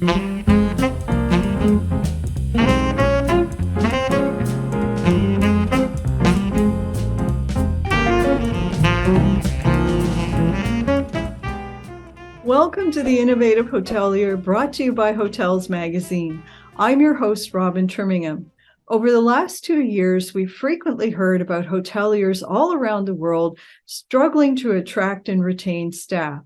Welcome to the Innovative Hotelier, brought to you by Hotels Magazine. I'm your host, Robin Trimingham. Over the last 2 years, we've frequently heard about hoteliers all around the world struggling to attract and retain staff.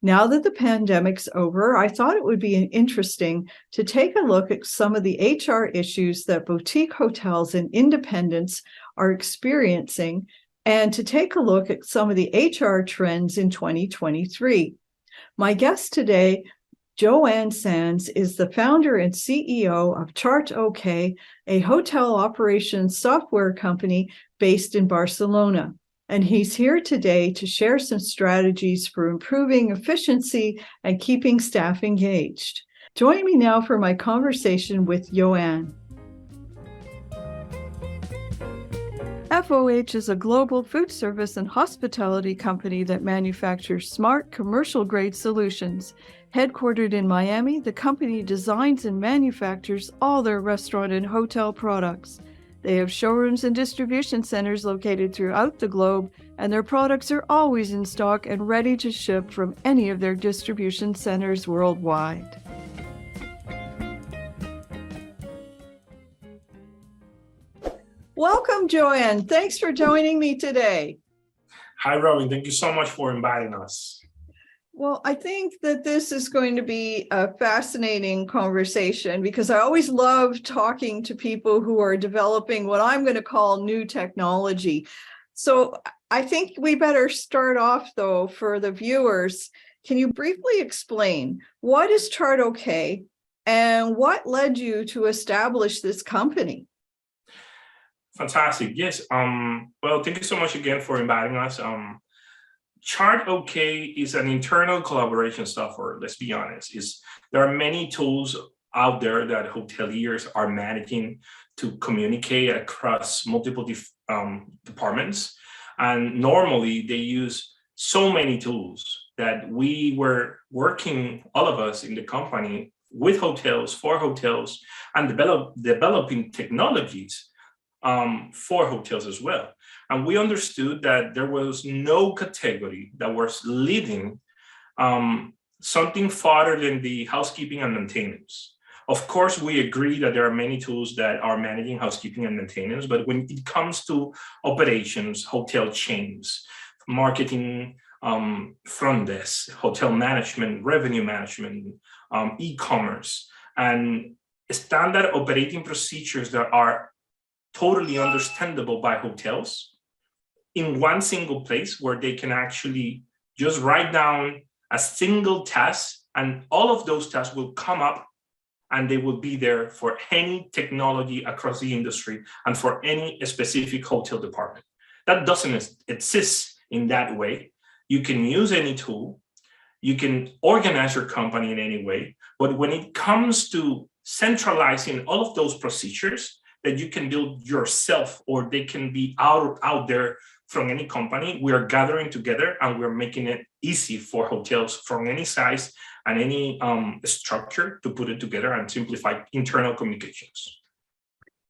Now that the pandemic's over, I thought it would be interesting to take a look at some of the HR issues that boutique hotels and independents are experiencing, and to take a look at some of the HR trends in 2023. My guest today, Joan Sanz, is the founder and CEO of Chartok, a hotel operations software company based in Barcelona. And he's here today to share some strategies for improving efficiency and keeping staff engaged. Join me now for my conversation with Joan. FOH is a global food service and hospitality company that manufactures smart commercial-grade solutions. Headquartered in Miami, the company designs and manufactures all their restaurant and hotel products. They have showrooms and distribution centers located throughout the globe, and their products are always in stock and ready to ship from any of their distribution centers worldwide. Welcome, Joan. Thanks for joining me today. Hi, Robin. Thank you so much for inviting us. Well, I think that this is going to be a fascinating conversation because I always love talking to people who are developing what I'm going to call new technology. So I think we better start off, though, for the viewers. Can you briefly explain what is Chartok and what led you to establish this company? Fantastic. Yes. Well, thank you so much again for inviting us. Chartok is an internal collaboration software. Let's be honest. There are many tools out there that hoteliers are managing to communicate across multiple departments. And normally they use so many tools that we were working, all of us in the company, with hotels, for hotels, and developing technologies for hotels as well. And we understood that there was no category that was leading something farther than the housekeeping and maintenance. Of course, we agree that there are many tools that are managing housekeeping and maintenance, but when it comes to operations, hotel chains, marketing, front desk, hotel management, revenue management, e-commerce, and standard operating procedures that are totally understandable by hotels in one single place where they can actually just write down a single task, and all of those tasks will come up and they will be there for any technology across the industry and for any specific hotel department. That doesn't exist in that way. You can use any tool, you can organize your company in any way, but when it comes to centralizing all of those procedures that you can build yourself or they can be out there from any company, we are gathering together and we're making it easy for hotels from any size and any structure to put it together and simplify internal communications.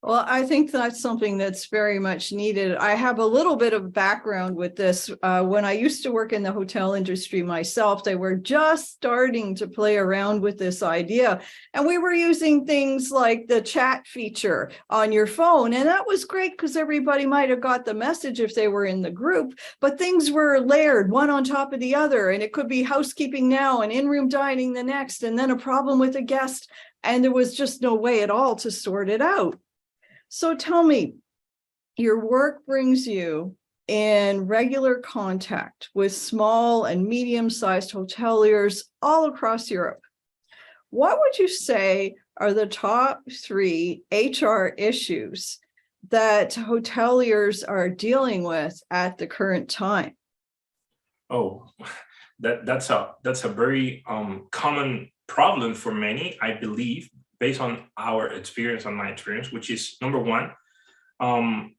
Well, I think that's something that's very much needed. I have a little bit of background with this. When I used to work in the hotel industry myself, they were just starting to play around with this idea. And we were using things like the chat feature on your phone. And that was great because everybody might have got the message if they were in the group, but things were layered one on top of the other. And it could be housekeeping now and in-room dining the next, and then a problem with a guest. And there was just no way at all to sort it out. So tell me, your work brings you in regular contact with small and medium-sized hoteliers all across Europe. What would you say are the top 3 HR issues that hoteliers are dealing with at the current time? Oh, that's a very common problem for many, I believe, based on our experience, on my experience, which is number 1,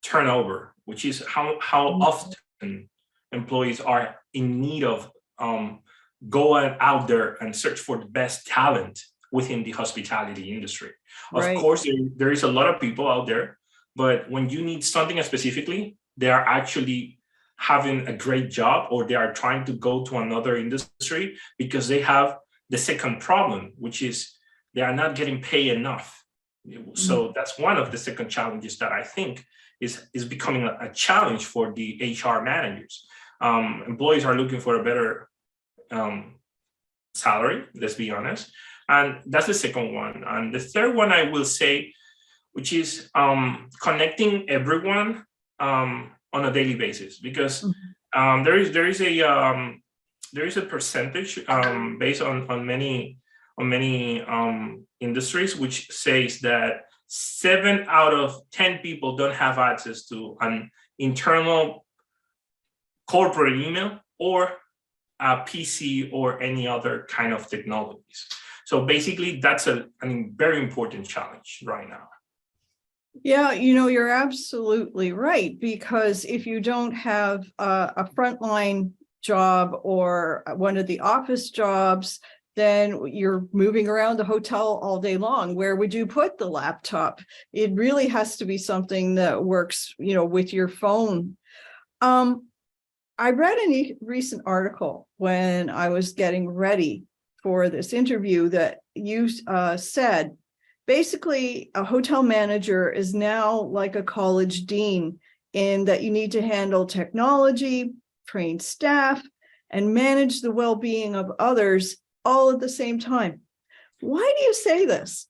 turnover, which is how often employees are in need of going out there and search for the best talent within the hospitality industry. Of Right. course, there is a lot of people out there, but when you need something specifically, they are actually having a great job, or they are trying to go to another industry because they have the second problem, which is they are not getting paid enough. So that's one of the second challenges that I think is becoming a challenge for the HR managers. Employees are looking for a better salary, let's be honest. And that's the second one. And the third one I will say, which is connecting everyone on a daily basis, because there is a percentage based on many industries, which says that 7 out of 10 people don't have access to an internal corporate email or a PC or any other kind of technologies. So basically, that's a very important challenge right now. Yeah, you're absolutely right, because if you don't have a frontline job or one of the office jobs, then you're moving around the hotel all day long. Where would you put the laptop? It really has to be something that works, with your phone. I read a recent article when I was getting ready for this interview that you said, basically, a hotel manager is now like a college dean, in that you need to handle technology, train staff, and manage the well-being of others all at the same time. Why do you say this?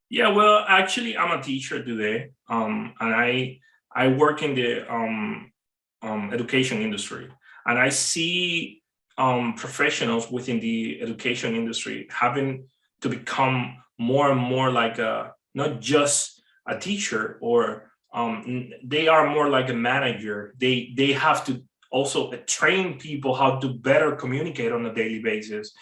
Yeah, well, actually, I'm a teacher today, and I work in the education industry, and I see professionals within the education industry having to become more and more like not just a teacher, or they are more like a manager. They have to also train people how to better communicate on a daily basis.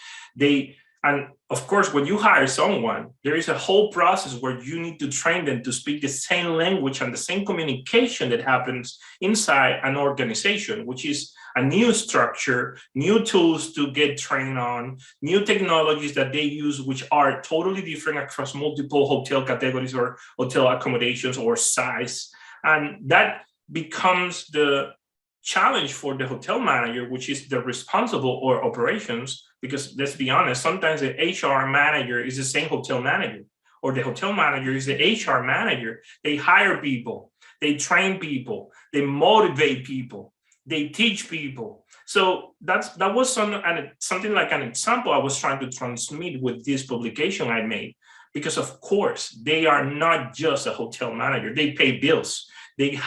And of course, when you hire someone, there is a whole process where you need to train them to speak the same language and the same communication that happens inside an organization, which is a new structure, new tools to get trained on, new technologies that they use, which are totally different across multiple hotel categories or hotel accommodations or size. And that becomes the challenge for the hotel manager, which is the responsible or operations, because let's be honest, sometimes the HR manager is the same hotel manager, or the hotel manager is the HR manager. They hire people, they train people, they motivate people, they teach people. So that was something like an example I was trying to transmit with this publication I made, because of course they are not just a hotel manager. They pay bills. They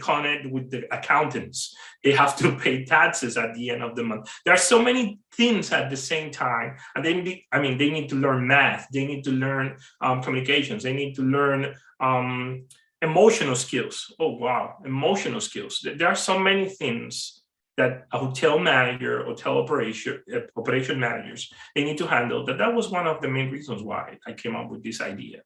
connect with the accountants. They have to pay taxes at the end of the month. There are so many things at the same time, and they need to learn math. They need to learn communications. They need to learn emotional skills. Oh wow, emotional skills. There are so many things that a hotel manager, hotel operation managers, they need to handle. That was one of the main reasons why I came up with this idea.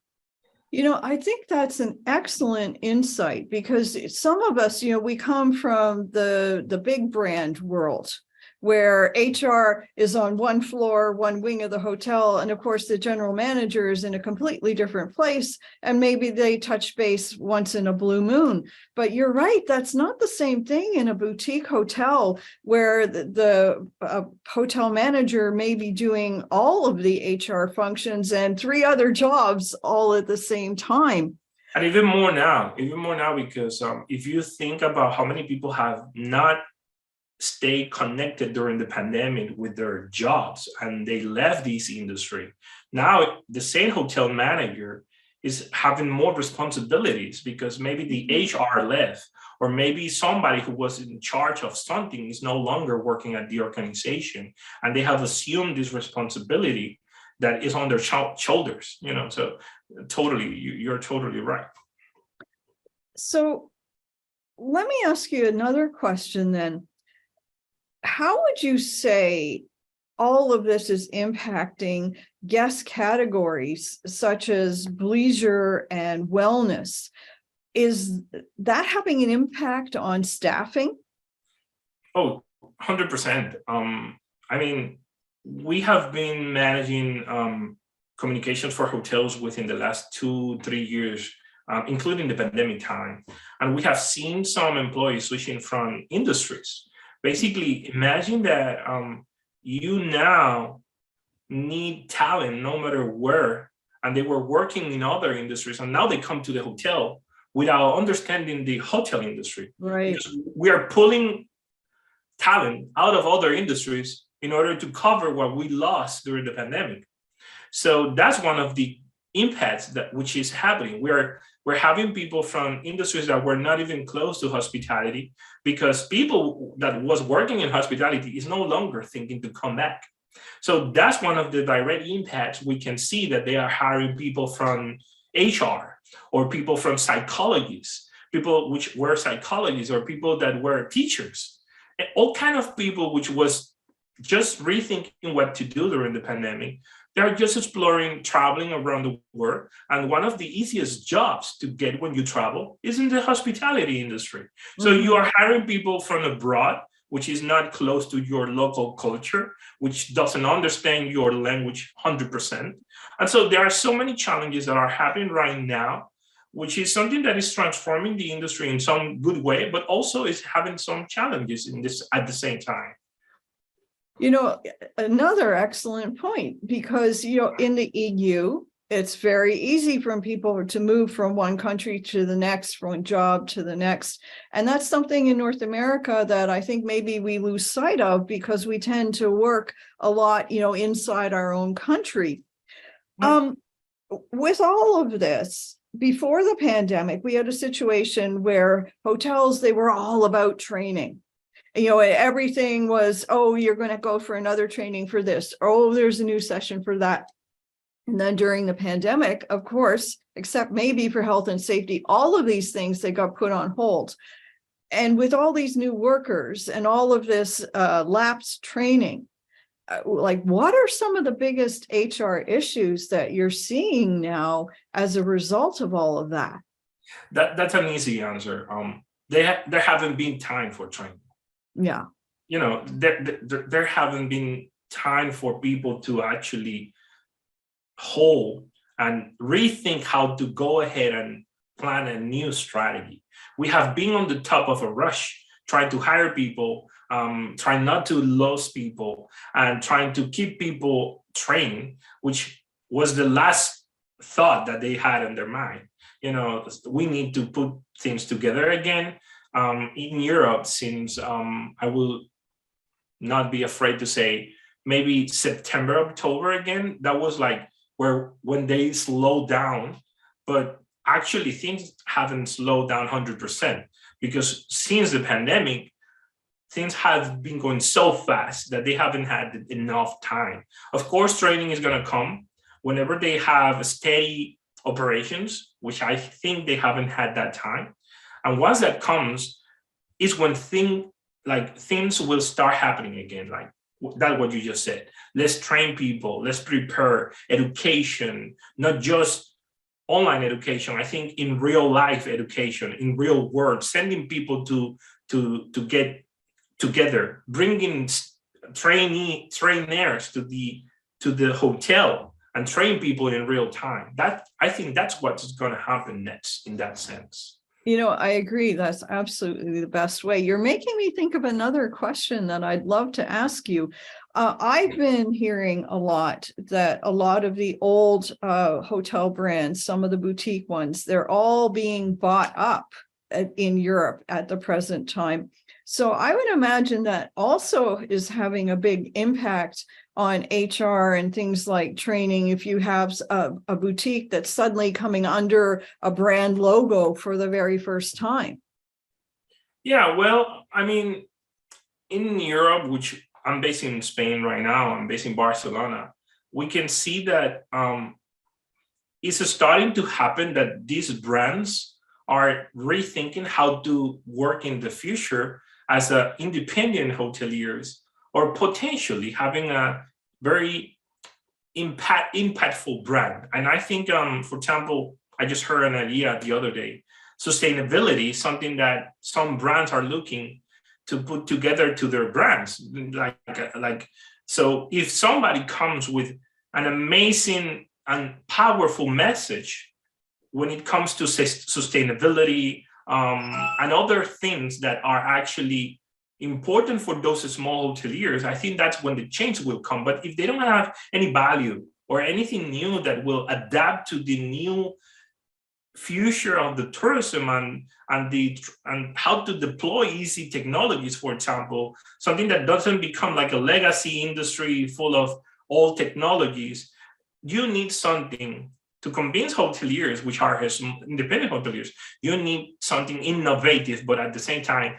I think that's an excellent insight, because some of us, we come from the big brand world, where HR is on one floor, one wing of the hotel. And of course, the general manager is in a completely different place. And maybe they touch base once in a blue moon. But you're right, that's not the same thing in a boutique hotel, where the hotel manager may be doing all of the HR functions and 3 other jobs all at the same time. And even more now, because if you think about how many people have not stay connected during the pandemic with their jobs and they left this industry. Now the same hotel manager is having more responsibilities because maybe the HR left, or maybe somebody who was in charge of something is no longer working at the organization, and they have assumed this responsibility that is on their shoulders. So totally, you're totally right. So let me ask you another question then. How would you say all of this is impacting guest categories such as leisure and wellness? Is that having an impact on staffing? Oh, 100%. We have been managing communications for hotels within the last 2-3 years, including the pandemic time. And we have seen some employees switching from industries. Basically, imagine that you now need talent no matter where, and they were working in other industries, and now they come to the hotel without understanding the hotel industry. Right. Because we are pulling talent out of other industries in order to cover what we lost during the pandemic. So that's one of the impacts that which is happening. We're having people from industries that were not even close to hospitality, because people that was working in hospitality is no longer thinking to come back. So that's one of the direct impacts. We can see that they are hiring people from HR or people from psychologists, people which were psychologists or people that were teachers, and all kind of people which was just rethinking what to do during the pandemic. They're just exploring traveling around the world. And one of the easiest jobs to get when you travel is in the hospitality industry. So you are hiring people from abroad, which is not close to your local culture, which doesn't understand your language 100%. And so there are so many challenges that are happening right now, which is something that is transforming the industry in some good way, but also is having some challenges in this at the same time. You know, another excellent point, because, you know, in the EU, it's very easy for people to move from one country to the next, from one job to the next. And that's something in North America that I think maybe we lose sight of, because we tend to work a lot, you know, inside our own country. With all of this, before the pandemic, we had a situation where hotels, they were all about training. You know, everything was, oh, you're going to go for another training for this. Oh, there's a new session for that. And then during the pandemic, of course, except maybe for health and safety, all of these things, they got put on hold. And with all these new workers and all of this lapsed training, like, what are some of the biggest HR issues that you're seeing now as a result of all of that? That's an easy answer. There haven't been time for training. Yeah. You know, there haven't been time for people to actually hold and rethink how to go ahead and plan a new strategy. We have been on the top of a rush, trying to hire people, trying not to lose people, and trying to keep people trained, which was the last thought that they had in their mind. You know, we need to put things together again. In Europe, since I will not be afraid to say, maybe September, October again, that was like when they slowed down, but actually things haven't slowed down 100%, because since the pandemic, things have been going so fast that they haven't had enough time. Of course, training is going to come whenever they have steady operations, which I think they haven't had that time. And once that comes, is when things will start happening again. Like that's what you just said. Let's train people. Let's prepare education, not just online education. I think in real life education, in real world, sending people to get together, bringing trainers to the hotel and train people in real time. I think that's what's going to happen next in that sense. You know, I agree. That's absolutely the best way. You're making me think of another question that I'd love to ask you. I've been hearing a lot that a lot of the old hotel brands, some of the boutique ones, they're all being bought up in Europe at the present time. So I would imagine that also is having a big impact on HR and things like training. If you have a boutique that's suddenly coming under a brand logo for the very first time. Yeah, well, I mean, in Europe, which I'm based in Spain right now, I'm based in Barcelona, we can see that it's starting to happen that these brands are rethinking how to work in the future as independent hoteliers, or potentially having a very impactful brand. And I think, for example, I just heard an idea the other day. Sustainability is something that some brands are looking to put together to their brands. Like, so if somebody comes with an amazing and powerful message when it comes to sustainability and other things that are actually important for those small hoteliers. I think that's when the change will come. But if they don't have any value or anything new that will adapt to the new future of the tourism and how to deploy easy technologies, for example, something that doesn't become like a legacy industry full of old technologies, you need something to convince hoteliers, which are independent hoteliers. You need something innovative, but at the same time,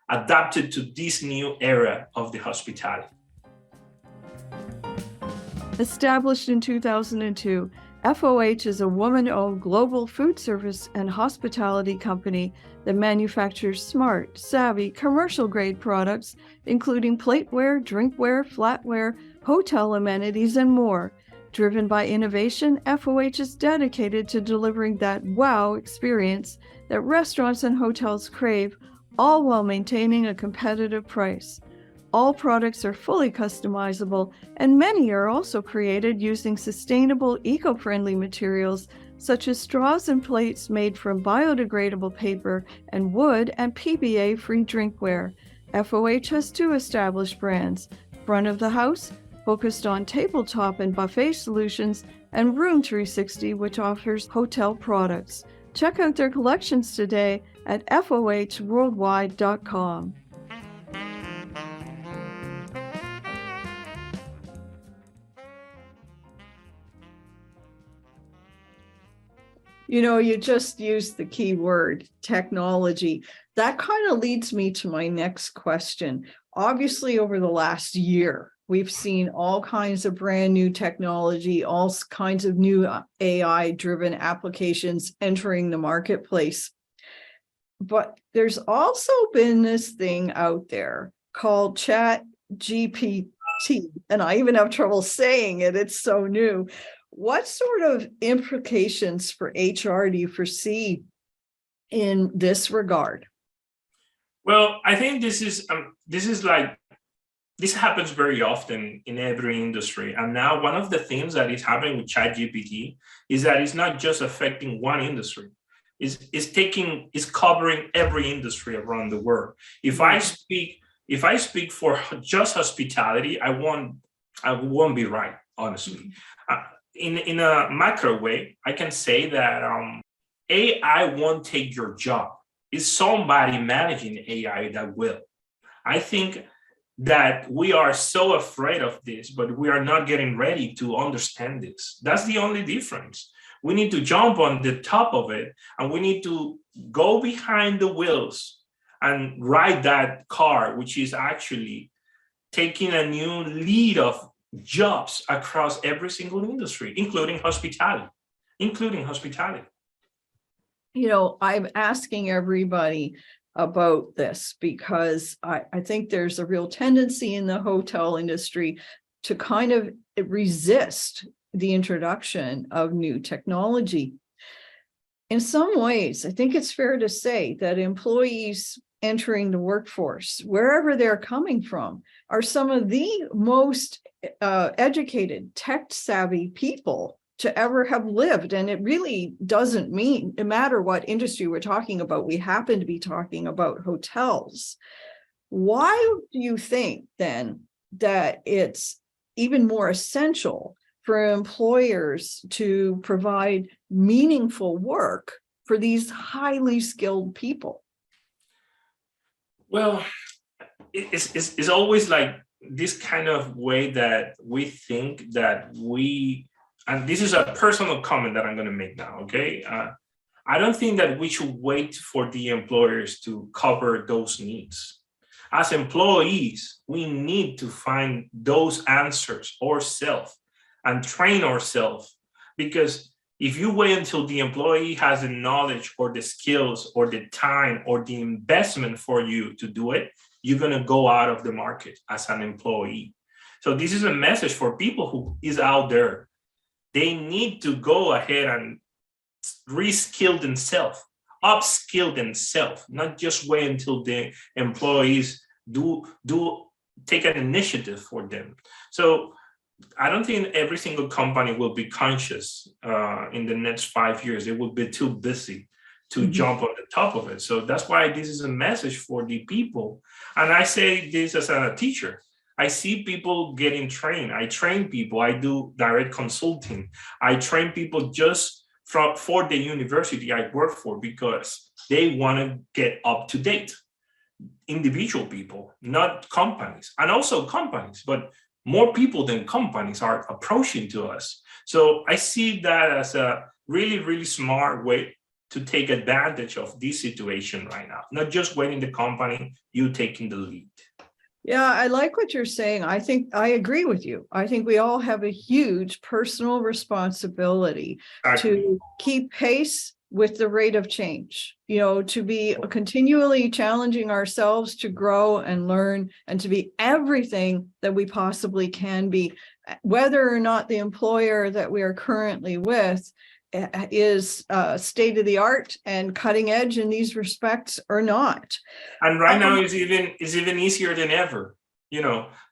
adapted to this new era of the hospitality. Established in 2002, FOH is a woman-owned global food service and hospitality company that manufactures smart, savvy, commercial-grade products, including plateware, drinkware, flatware, hotel amenities, and more. Driven by innovation, FOH is dedicated to delivering that wow experience that restaurants and hotels crave, all while maintaining a competitive price. All products are fully customizable, and many are also created using sustainable, eco-friendly materials such as straws and plates made from biodegradable paper and wood and PBA-free drinkware. FOH has 2 established brands: Front of the House, focused on tabletop and buffet solutions, and Room 360, which offers hotel products. Check out their collections today at fohworldwide.com. You know, you just used the key word, technology. That kind of leads me to my next question. Obviously, over the last year, we've seen all kinds of brand new technology, all kinds of new AI-driven applications entering the marketplace. But there's also been this thing out there called ChatGPT, and I even have trouble saying it. It's so new. What sort of implications for HR do you foresee in this regard? Well, I think this happens very often in every industry. And now one of the things that is happening with ChatGPT is that it's not just affecting one industry. It's covering every industry around the world. If I speak for just hospitality, I won't be right, honestly. In a macro way, I can say that AI won't take your job. It's somebody managing AI that will. I think that we are so afraid of this, but we are not getting ready to understand this. That's the only difference. We need to jump on the top of it, and we need to go behind the wheels and ride that car, which is actually taking a new lead of jobs across every single industry, including hospitality. You know, I'm asking everybody about this because I think there's a real tendency in the hotel industry to kind of resist the introduction of new technology. In some ways, I think it's fair to say that employees entering the workforce, wherever they're coming from, are some of the most educated, tech-savvy people to ever have lived. And it really doesn't mean, no matter what industry we're talking about, we happen to be talking about hotels. Why do you think then that it's even more essential for employers to provide meaningful work for these highly skilled people? Well, it's always like this kind of way that we think that and this is a personal comment that I'm going to make now, okay? I don't think that we should wait for the employers to cover those needs. As employees, we need to find those answers ourselves and train ourselves, because if you wait until the employee has the knowledge or the skills or the time or the investment for you to do it, you're going to go out of the market as an employee. So this is a message for people who is out there. They need to go ahead and reskill themselves, upskill themselves, not just wait until the employees do take an initiative for them. So I don't think every single company will be conscious in the next 5 years. They will be too busy to jump on the top of it. So that's why this is a message for the people. And I say this as a teacher. I see people getting trained. I train people. I do direct consulting. I train people just for the university I work for because they want to get up to date. Individual people, not companies, and also companies, but more people than companies are approaching to us. So I see that as a really, really smart way to take advantage of this situation right now, not just waiting the company, you taking the lead. Yeah, I like what you're saying. I think I agree with you. I think we all have a huge personal responsibility to keep pace with the rate of change, to be continually challenging ourselves to grow and learn and to be everything that we possibly can be, whether or not the employer that we are currently with is state of the art and cutting edge in these respects or not. And right now is even easier than ever,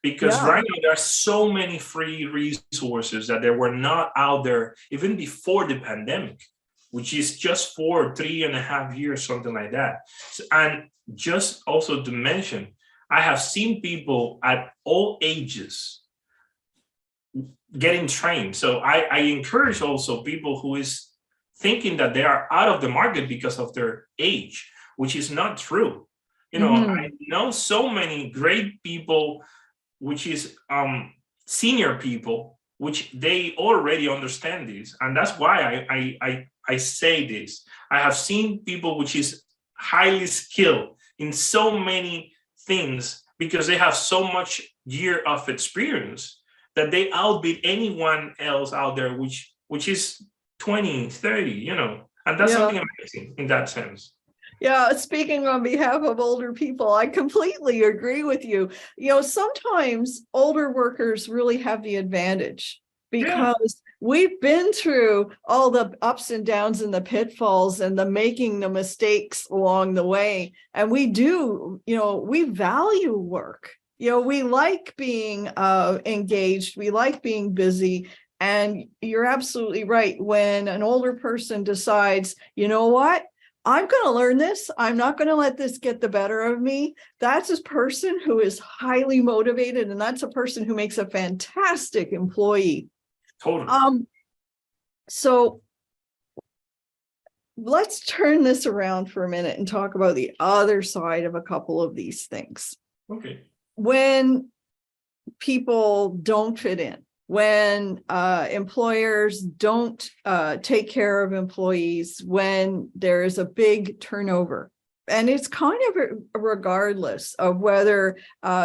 because right now there are so many free resources that there were not out there even before the pandemic, which is just for 3.5 years, something like that. And just also to mention, I have seen people at all ages getting trained. So I encourage also people who is thinking that they are out of the market because of their age, which is not true. I know so many great people, which is senior people, which they already understand this. And that's why I say this. I have seen people which is highly skilled in so many things because they have so much year of experience that they outbid anyone else out there, which is 20, 30, and that's something amazing in that sense. Yeah, speaking on behalf of older people, I completely agree with you. Sometimes older workers really have the advantage because we've been through all the ups and downs and the pitfalls and the making the mistakes along the way. And we value work. We like being engaged. We like being busy. And you're absolutely right. When an older person decides, you know what? I'm going to learn this. I'm not going to let this get the better of me. That's a person who is highly motivated, and that's a person who makes a fantastic employee. Totally. So let's turn this around for a minute and talk about the other side of a couple of these things. Okay. When people don't fit in, when employers don't take care of employees, when there is a big turnover. And it's kind of regardless of whether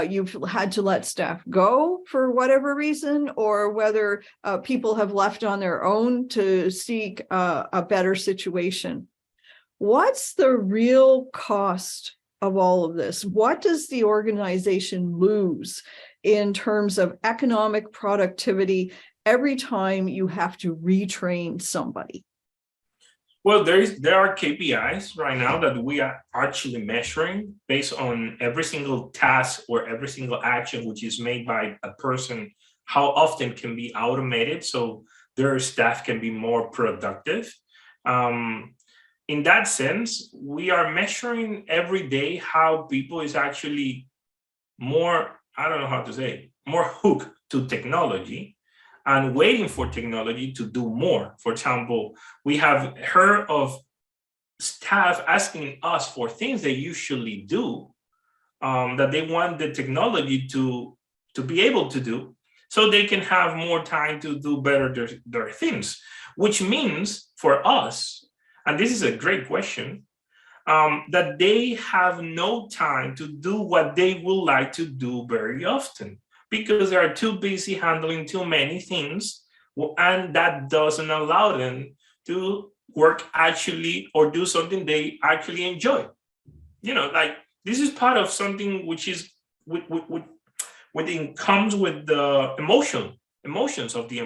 you've had to let staff go for whatever reason, or whether people have left on their own to seek a better situation. What's the real cost of all of this? What does the organization lose in terms of economic productivity every time you have to retrain somebody? Well, there are KPIs right now that we are actually measuring based on every single task or every single action which is made by a person, how often can be automated so their staff can be more productive. In that sense, we are measuring every day how people is actually more, I don't know how to say, more hooked to technology and waiting for technology to do more. For example, we have heard of staff asking us for things they usually do that they want the technology to be able to do so they can have more time to do better their things, which means for us, and this is a great question, that they have no time to do what they would like to do very often because they are too busy handling too many things, and that doesn't allow them to work actually or do something they actually enjoy. Like this is part of something which is within comes with the emotions of the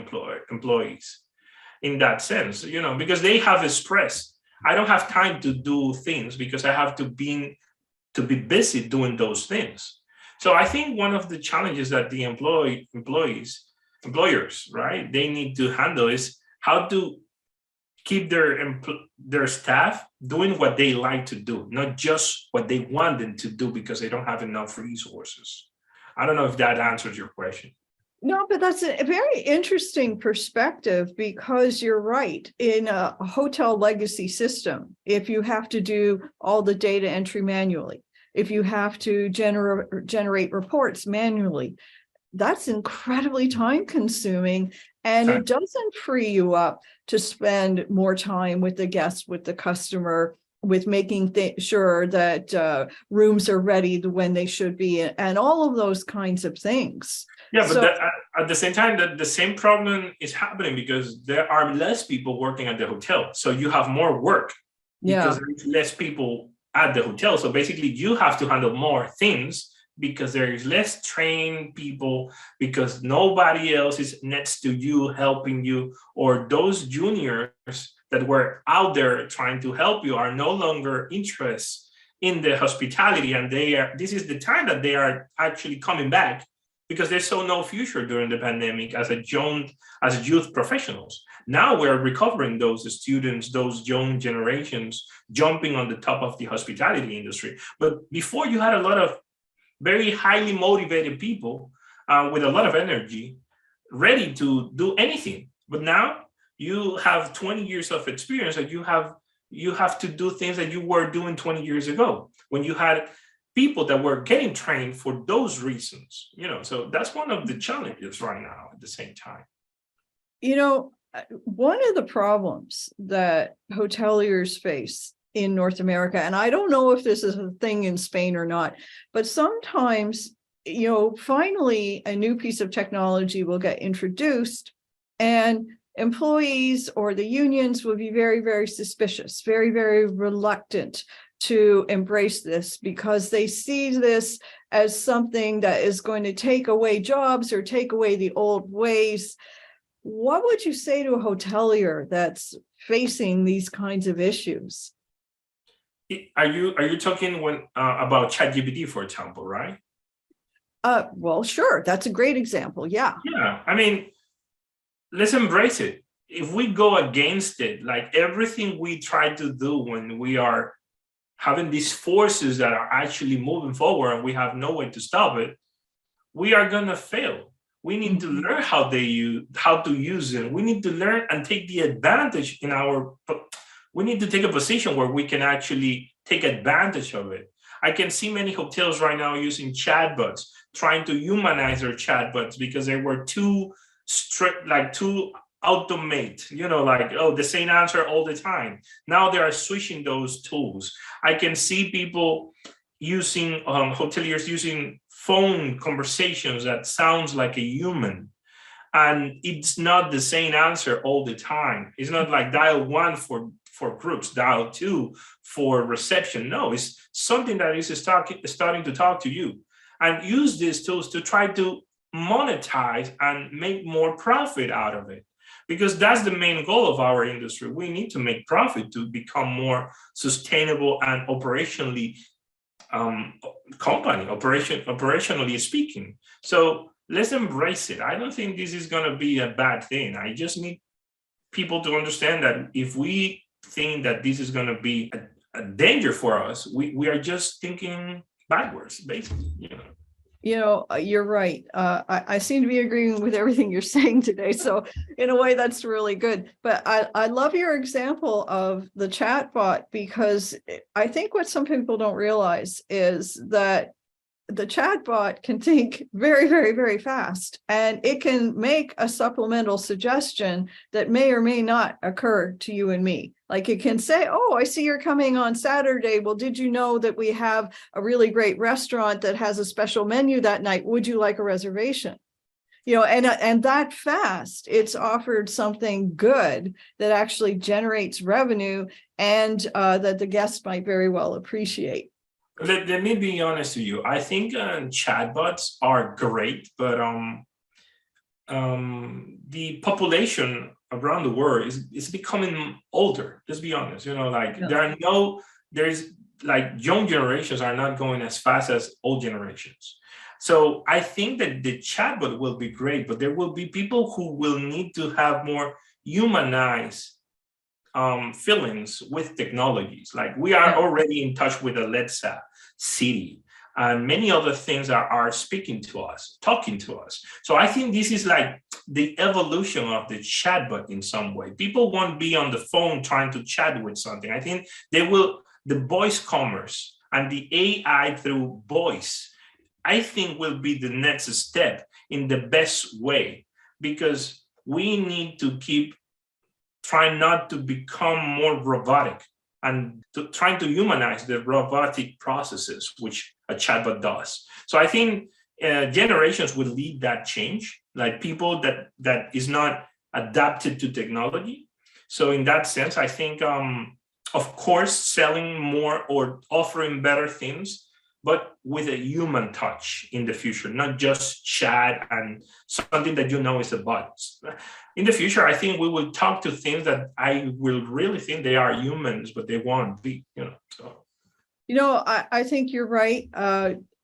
employees in that sense, because they have expressed, I don't have time to do things because I have to be busy doing those things. So I think one of the challenges that the employees employers, right? They need to handle is how to keep their staff doing what they like to do, not just what they want them to do because they don't have enough resources. I don't know if that answers your question. No, but that's a very interesting perspective, because you're right. In a hotel legacy system, if you have to do all the data entry manually, if you have to generate reports manually, that's incredibly time consuming, and it doesn't free you up to spend more time with the guest, with the customer, with making sure that rooms are ready when they should be, and all of those kinds of things. Yeah, but at the same time, the same problem is happening because there are less people working at the hotel. So you have more work because there's less people at the hotel. So basically, you have to handle more things because there is less trained people, because nobody else is next to you helping you, or those juniors that were out there trying to help you are no longer interested in the hospitality, and this is the time that they are actually coming back, because they saw no future during the pandemic as youth professionals. Now we're recovering those students, those young generations jumping on the top of the hospitality industry. But before, you had a lot of very highly motivated people with a lot of energy, ready to do anything. But now you have 20 years of experience, and you have to do things that you were doing 20 years ago when you had people that were getting trained for those reasons. So that's one of the challenges right now at the same time. One of the problems that hoteliers face in North America, and I don't know if this is a thing in Spain or not, but sometimes, finally a new piece of technology will get introduced, and employees or the unions will be very, very suspicious, very, very reluctant to embrace this, because they see this as something that is going to take away jobs or take away the old ways. What would you say to a hotelier that's facing these kinds of issues? Are you talking about ChatGPT, for example, right? Well, sure. That's a great example. Yeah. Yeah. I mean, let's embrace it. If we go against it, like everything we try to do when we are having these forces that are actually moving forward and we have no way to stop it, we are going to fail. We need to learn how to use it. We need to learn and take the advantage we need to take a position where we can actually take advantage of it. I can see many hotels right now using chatbots, trying to humanize their chatbots because they were too strict, like too automate, the same answer all the time. Now they are switching those tools. I can see people using, hoteliers using phone conversations that sounds like a human. And it's not the same answer all the time. It's not like dial 1 for groups, dial 2 for reception. No, it's something that is starting to talk to you. And use these tools to try to monetize and make more profit out of it. Because that's the main goal of our industry. We need to make profit to become more sustainable and operationally operationally speaking. So let's embrace it. I don't think this is going to be a bad thing. I just need people to understand that if we think that this is going to be a danger for us, we are just thinking backwards, basically. You're right. I seem to be agreeing with everything you're saying today. So in a way, that's really good. But I love your example of the chatbot, because I think what some people don't realize is that the chatbot can think very, very, very fast, and it can make a supplemental suggestion that may or may not occur to you and me. Like it can say, oh, I see you're coming on Saturday. Well, did you know that we have a really great restaurant that has a special menu that night? Would you like a reservation? And that fast, it's offered something good that actually generates revenue, and that the guests might very well appreciate. Let me be honest with you. I think chatbots are great, but the population around the world is becoming older. Let's be honest. There's like young generations are not going as fast as old generations, So I think that the chatbot will be great, but there will be people who will need to have more humanized feelings with technologies. Like we are already in touch with Alexa, Siri, and many other things are speaking to us, talking to us. So I think this is like the evolution of the chatbot in some way. People won't be on the phone trying to chat with something. I think the voice commerce and the AI through voice, I think will be the next step in the best way, because we need to keep trying not to become more robotic and trying to humanize the robotic processes, which a chatbot does. So I think generations will lead that change, like people that is not adapted to technology. So in that sense, I think, of course, selling more or offering better things, but with a human touch in the future, not just chat and something that you know is a bot. In the future, I think we will talk to things that I will really think they are humans, but they won't be, so. I think you're right.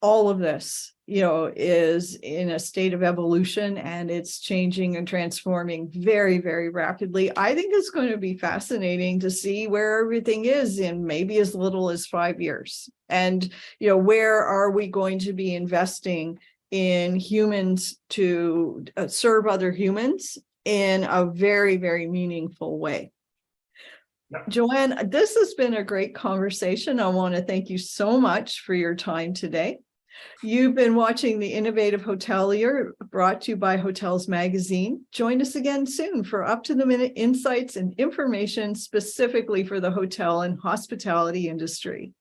All of this, is in a state of evolution, and it's changing and transforming very, very rapidly. I think it's going to be fascinating to see where everything is in maybe as little as 5 years. And, where are we going to be investing in humans to serve other humans in a very, very meaningful way. Joanne, this has been a great conversation. I want to thank you so much for your time today. You've been watching The Innovative Hotelier, brought to you by Hotels Magazine. Join us again soon for up-to-the-minute insights and information specifically for the hotel and hospitality industry.